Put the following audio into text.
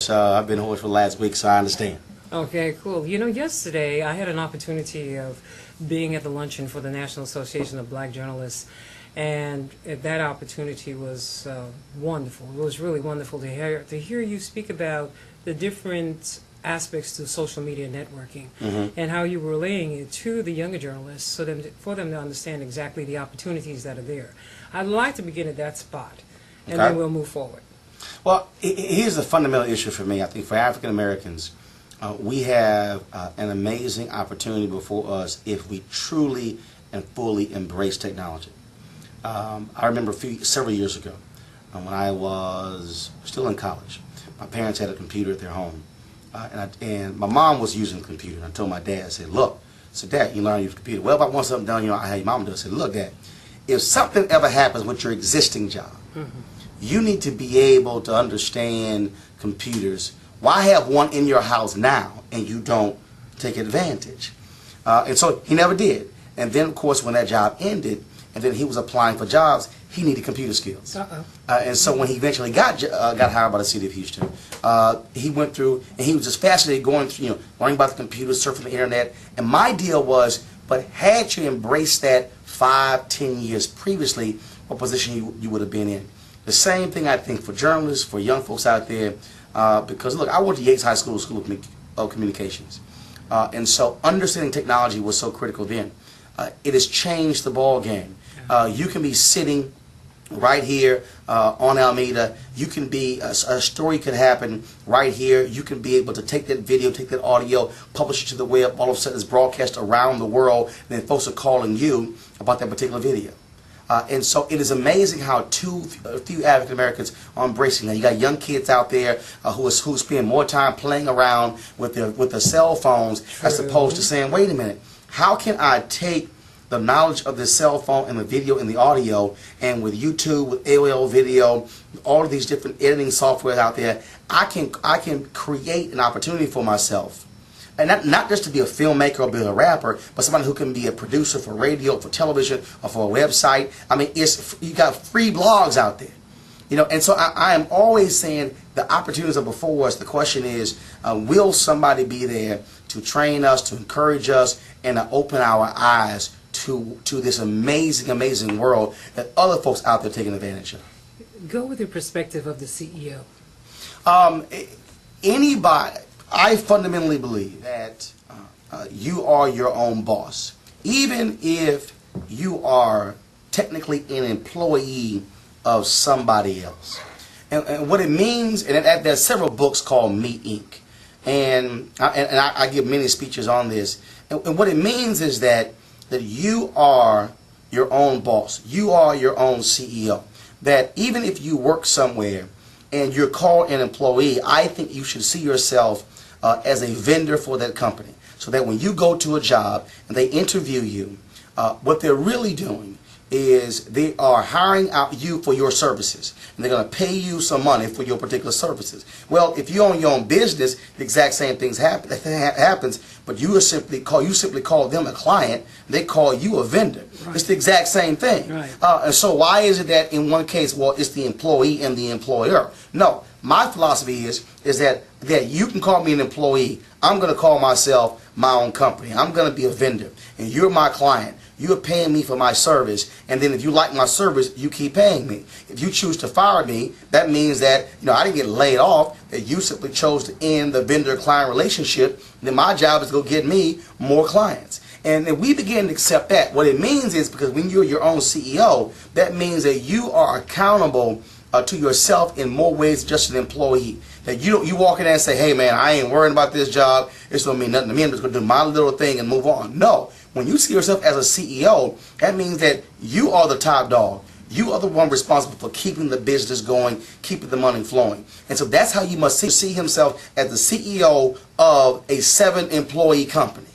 horse. I've been a horse for the last week, so I understand. Okay, cool. You know, yesterday I had an opportunity of being at the luncheon for the National Association of Black Journalists, and that opportunity was wonderful. It was really wonderful to hear you speak about the different aspects to social media networking and how you were relaying it to the younger journalists for them to understand exactly the opportunities that are there. I'd like to begin at that spot, and then we'll move forward. Well, here's the fundamental issue for me. I think for African Americans, we have an amazing opportunity before us if we truly and fully embrace technology. I remember several years ago when I was still in college. My parents had a computer at their home, and my mom was using the computer. And I told my dad, I said, "Look, so Dad, you learn to use a computer. Well, if I want something done, you know, I had your mom do it." I said, "Look, Dad, if something ever happens with your existing job, you need to be able to understand computers. Why have one in your house now and you don't take advantage?" And so he never did. And then, of course, when that job ended, and then he was applying for jobs, he needed computer skills. And so when he eventually got hired by the city of Houston, he went through, and he was just fascinated going through, you know, learning about the computer, surfing the internet. And my deal was, but had you embraced that 5-10 years previously, what position you would have been in? The same thing I think for journalists, for young folks out there, because look, I went to Yates High School of Communications, and so understanding technology was so critical then. It has changed the ball game. You can be sitting right here on Alameda. You can be, a story could happen right here. You can be able to take that video, take that audio, publish it to the web. All of a sudden it's broadcast around the world, and then folks are calling you about that particular video. And so it is amazing how a few African Americans are embracing that. You got young kids out there who spend more time playing around with their cell phones as opposed to saying, wait a minute, how can I take the knowledge of the cell phone and the video and the audio, and with YouTube, with AOL video, all of these different editing software out there, I can create an opportunity for myself. And not just to be a filmmaker or be a rapper, but somebody who can be a producer for radio, for television, or for a website. I mean, you got free blogs out there, you know. And so I am always saying the opportunities are before us. The question is, will somebody be there to train us, to encourage us, and to open our eyes to this amazing, amazing world that other folks out there taking advantage of? Go with the perspective of the CEO. I fundamentally believe that you are your own boss, even if you are technically an employee of somebody else. And what it means, and there's several books called Me Inc. And I give many speeches on this. And what it means is that you are your own boss. You are your own CEO. That even if you work somewhere and you're called an employee, I think you should see yourself as a vendor for that company. So that when you go to a job and they interview you, what they're really doing is they are hiring out you for your services, and they're going to pay you some money for your particular services. Well, if you own your own business, the exact same things happens, but you simply call them a client, they call you a vendor. Right. It's the exact same thing. Right. And so why is it that in one case, well, it's the employee and the employer? No, my philosophy is that you can call me an employee. I'm going to call myself my own company. I'm going to be a vendor, and you're my client. You're paying me for my service, and then if you like my service, you keep paying me. If you choose to fire me, that means that, you know, I didn't get laid off, that you simply chose to end the vendor-client relationship. Then my job is to go get me more clients. And then we begin to accept that. What it means is, because when you're your own CEO, that means that you are accountable to yourself in more ways than just an employee. That you walk in there and say, hey man, I ain't worrying about this job, it's going to mean nothing to me, I'm just going to do my little thing and move on. No. When you see yourself as a CEO, that means that you are the top dog. You are the one responsible for keeping the business going, keeping the money flowing. And so that's how you must see himself, as the CEO of a 7-employee company.